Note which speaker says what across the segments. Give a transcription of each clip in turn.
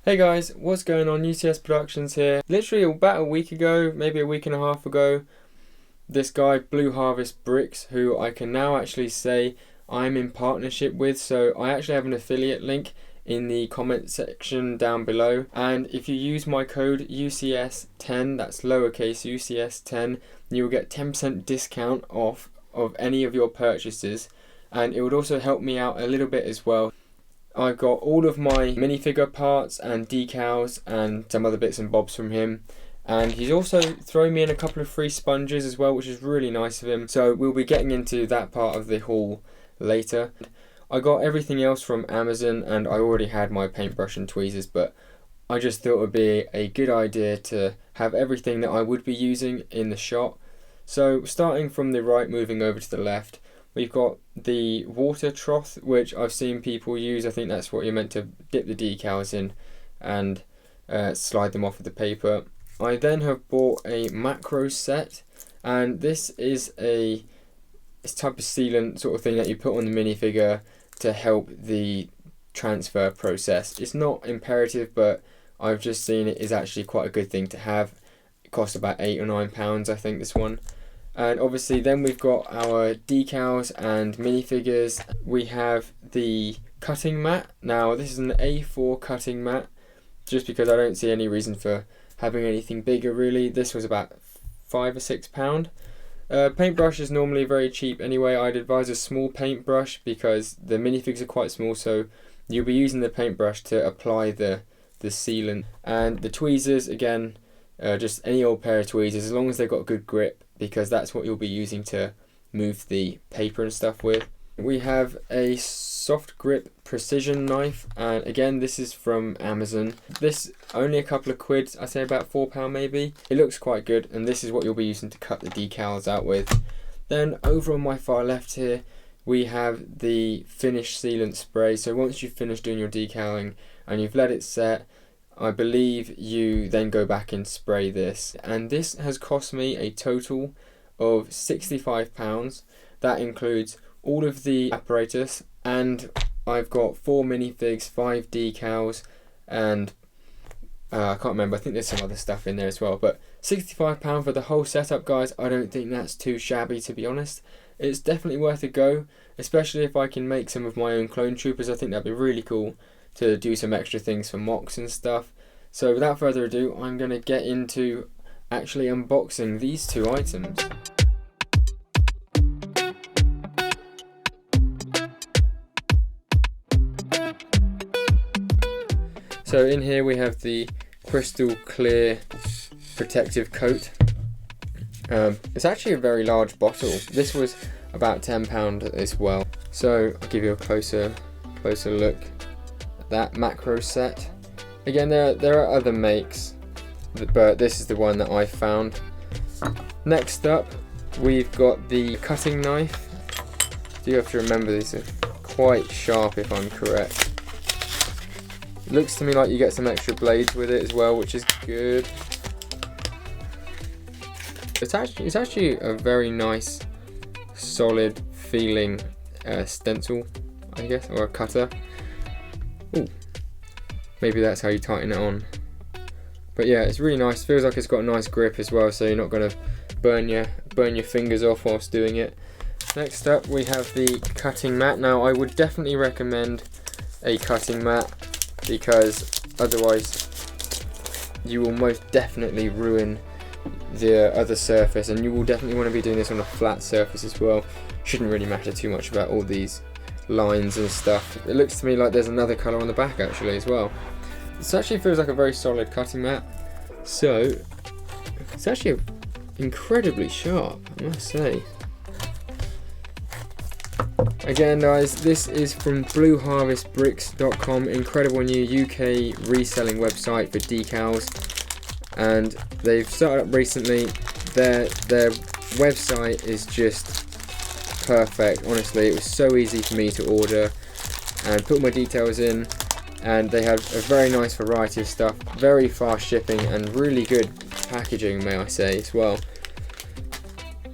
Speaker 1: Hey guys, what's going on? UCS Productions here. Literally about a week ago, maybe a week and a half ago, this guy Blue Harvest Bricks, who I can now actually say I'm in partnership with, so I actually have an affiliate link in the comment section down below, and if you use my code UCS10, that's lowercase UCS10, you will get 10% discount off of any of your purchases, and it would also help me out a little bit as well. I've got all of my minifigure parts and decals and some other bits and bobs from him, and he's also thrown me in a couple of free sponges as well, which is really nice of him, so we'll be getting into that part of the haul later. I got everything else from Amazon and I already had my paintbrush and tweezers, but I just thought it would be a good idea to have everything that I would be using in the shot. So starting from the right, moving over to the left, we've got the water trough, which I've seen people use. I think that's what you're meant to dip the decals in and slide them off with the paper. I then have bought a macro set, and this is a type of sealant sort of thing that you put on the minifigure to help the transfer process. It's not imperative, but I've just seen it is actually quite a good thing to have. It costs about £8 or £9, I think, this one. And obviously then we've got our decals and minifigures. We have the cutting mat. Now this is an A4 cutting mat, just because I don't see any reason for having anything bigger really. This was about £5 or £6. Paintbrush is normally very cheap anyway. I'd advise a small paintbrush because the minifigs are quite small, so you'll be using the paintbrush to apply the sealant. And the tweezers, again, just any old pair of tweezers, as long as they've got good grip, because that's what you'll be using to move the paper and stuff with. We have a soft grip precision knife, and again this is from Amazon. This only a couple of quid, I'd say about £4 maybe. It looks quite good, and this is what you'll be using to cut the decals out with. Then over on my far left here we have the finish sealant spray. So once you've finished doing your decaling and you've let it set, I believe you then go back and spray this, and this has cost me a total of £65. That includes all of the apparatus, and I've got 4 minifigs, 5 decals, and I can't remember, I think there's some other stuff in there as well, but £65 for the whole setup, guys. I don't think that's too shabby, to be honest. It's definitely worth a go, especially if I can make some of my own clone troopers. I think that'd be really cool to do some extra things for mocks and stuff. So without further ado, I'm going to get into actually unboxing these two items. So in here we have the crystal clear protective coat. It's actually a very large bottle. This was about £10 as well. So I'll give you a closer look. That macro set. Again, there are other makes, but this is the one that I found. Next up, we've got the cutting knife. Do have to remember these are quite sharp if I'm correct. It looks to me like you get some extra blades with it as well, which is good. It's actually a very nice, solid feeling stencil, I guess, or a cutter. Ooh, maybe that's how you tighten it on. But yeah, it's really nice. Feels like it's got a nice grip as well, so you're not going to burn your fingers off whilst doing it. Next up, we have the cutting mat. Now, I would definitely recommend a cutting mat, because otherwise you will most definitely ruin the other surface, and you will definitely want to be doing this on a flat surface as well. Shouldn't really matter too much about all these lines and stuff. It looks to me like there's another colour on the back actually as well. This actually feels like a very solid cutting mat, so it's actually incredibly sharp, I must say. Again guys, this is from blueharvestbricks.com, incredible new UK reselling website for decals, and they've started up recently. Their website is just perfect, honestly. It was so easy for me to order and put my details in, and they have a very nice variety of stuff, very fast shipping and really good packaging, may I say, as well.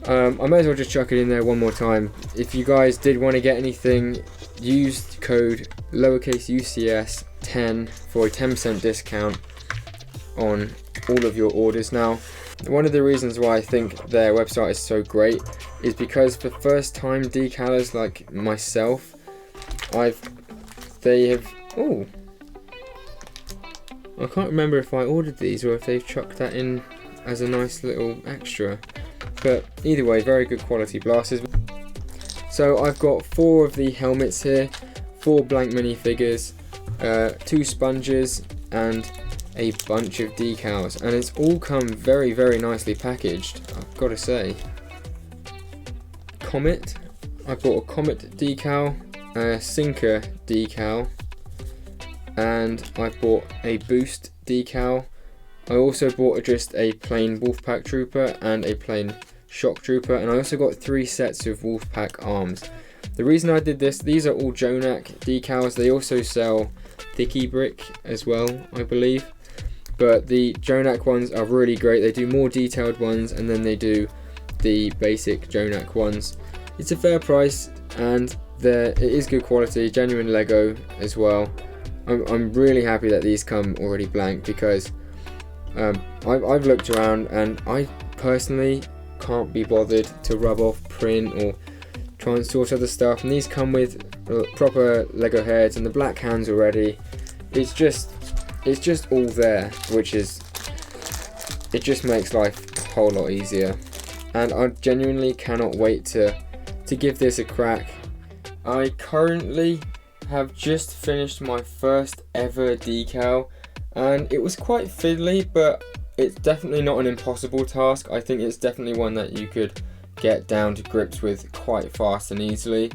Speaker 1: I may as well just chuck it in there one more time. If you guys did want to get anything, use code lowercase UCS 10 for a 10% discount on all of your orders now. One of the reasons why I think their website is so great is because for first time decalers like myself, they have, oh, I can't remember if I ordered these or if they've chucked that in as a nice little extra, but either way, very good quality blasters. So I've got 4 of the helmets here, 4 blank minifigures, 2 sponges and a bunch of decals, and it's all come very, very nicely packaged, I've got to say. Comet, I bought a Comet decal, a Sinker decal, and I bought a Boost decal. I also bought just a plain Wolfpack Trooper and a plain Shock Trooper, and I also got 3 sets of Wolfpack arms. The reason I did this, these are all Jonak decals. They also sell Thicky Brick as well, I believe. But the Jonak ones are really great. They do more detailed ones, and then they do the basic Jonak ones. It's a fair price, and it is good quality, genuine Lego as well. I'm really happy that these come already blank, because I've looked around and I personally can't be bothered to rub off print or try and source other stuff, and these come with proper Lego heads and the black hands already. It's just all there, it just makes life a whole lot easier, and I genuinely cannot wait to give this a crack. I currently have just finished my first ever decal, and it was quite fiddly, but it's definitely not an impossible task. I think it's definitely one that you could get down to grips with quite fast and easily.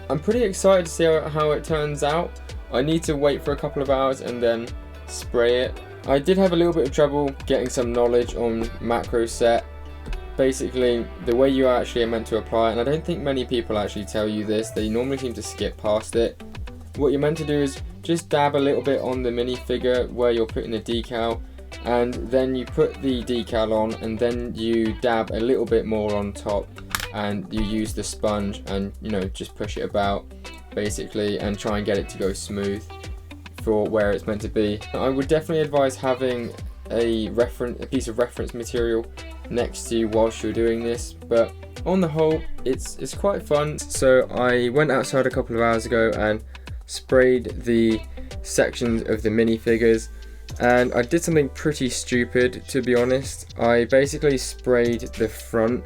Speaker 1: I'm pretty excited to see how it turns out. I need to wait for a couple of hours and then spray it. I did have a little bit of trouble getting some knowledge on macro set. Basically, the way you actually are meant to apply it, and I don't think many people actually tell you this, they normally seem to skip past it. What you're meant to do is just dab a little bit on the minifigure where you're putting the decal, and then you put the decal on, and then you dab a little bit more on top, and you use the sponge and just push it about basically and try and get it to go smooth for where it's meant to be. I would definitely advise having a piece of reference material next to you whilst you're doing this, but on the whole it's quite fun. So I went outside a couple of hours ago and sprayed the sections of the minifigures, and I did something pretty stupid, to be honest. I basically sprayed the front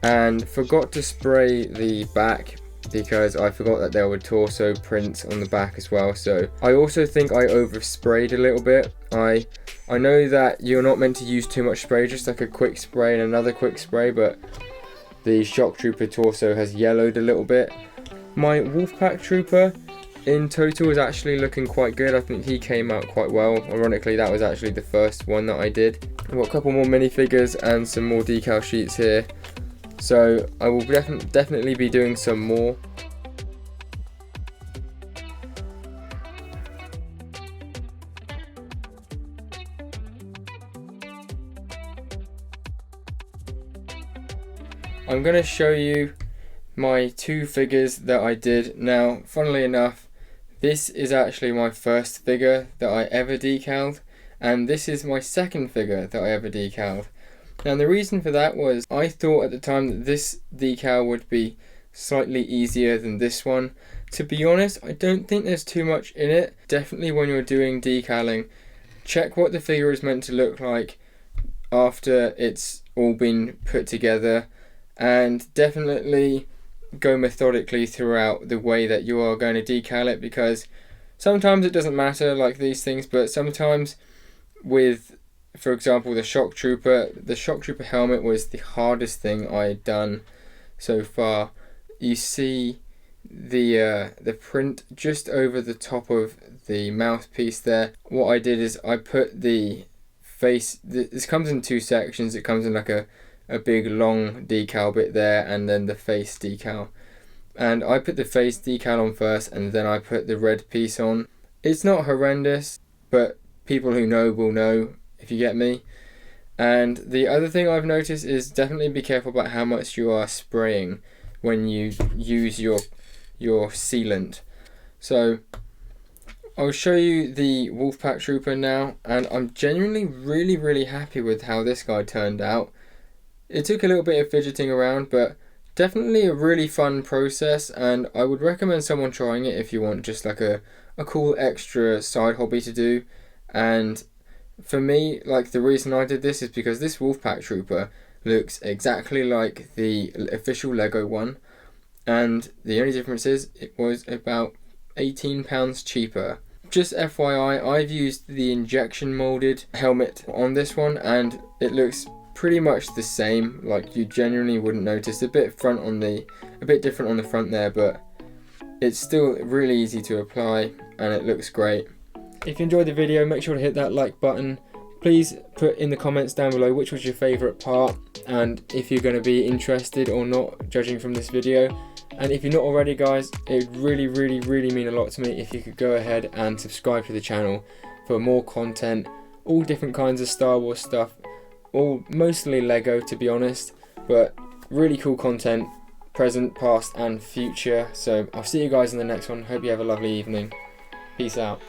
Speaker 1: and forgot to spray the back, because I forgot that there were torso prints on the back as well. So I also think I oversprayed a little bit. I know that you're not meant to use too much spray, just like a quick spray and another quick spray, but the Shock Trooper torso has yellowed a little bit. My Wolfpack Trooper in total is actually looking quite good. I think he came out quite well. Ironically, that was actually the first one that I did. I've got a couple more minifigures and some more decal sheets here, so I will definitely be doing some more. I'm going to show you my 2 figures that I did. Now, funnily enough, this is actually my first figure that I ever decaled, and this is my second figure that I ever decaled. Now, the reason for that was I thought at the time that this decal would be slightly easier than this one. To be honest, I don't think there's too much in it. Definitely when you're doing decaling, check what the figure is meant to look like after it's all been put together, and definitely go methodically throughout the way that you are going to decal it, because sometimes it doesn't matter like these things, but sometimes with, for example, the Shock Trooper helmet was the hardest thing I had done so far. You see the print just over the top of the mouthpiece there. What I did is I put the face, this comes in 2 sections. It comes in like a big long decal bit there, and then the face decal, and I put the face decal on first, and then I put the red piece on. It's not horrendous, but people who know will know, if you get me. And the other thing I've noticed is definitely be careful about how much you are spraying, when you use your sealant. So I'll show you the Wolfpack Trooper now, and I'm genuinely really happy with how this guy turned out. It took a little bit of fidgeting around, but definitely a really fun process, and I would recommend someone trying it if you want just like a cool extra side hobby to do. And for me, like, the reason I did this is because this Wolfpack Trooper looks exactly like the official Lego one, and the only difference is it was about £18 cheaper. Just FYI, I've used the injection molded helmet on this one, and it looks pretty much the same. Like, you genuinely wouldn't notice. A bit different on the front there, but it's still really easy to apply and it looks great. If you enjoyed the video, make sure to hit that like button. Please put in the comments down below which was your favourite part, and if you're going to be interested or not, judging from this video. And if you're not already, guys, it would really mean a lot to me if you could go ahead and subscribe to the channel for more content, all different kinds of Star Wars stuff, all mostly Lego to be honest, but really cool content, present, past and future. So I'll see you guys in the next one. Hope you have a lovely evening. Peace out.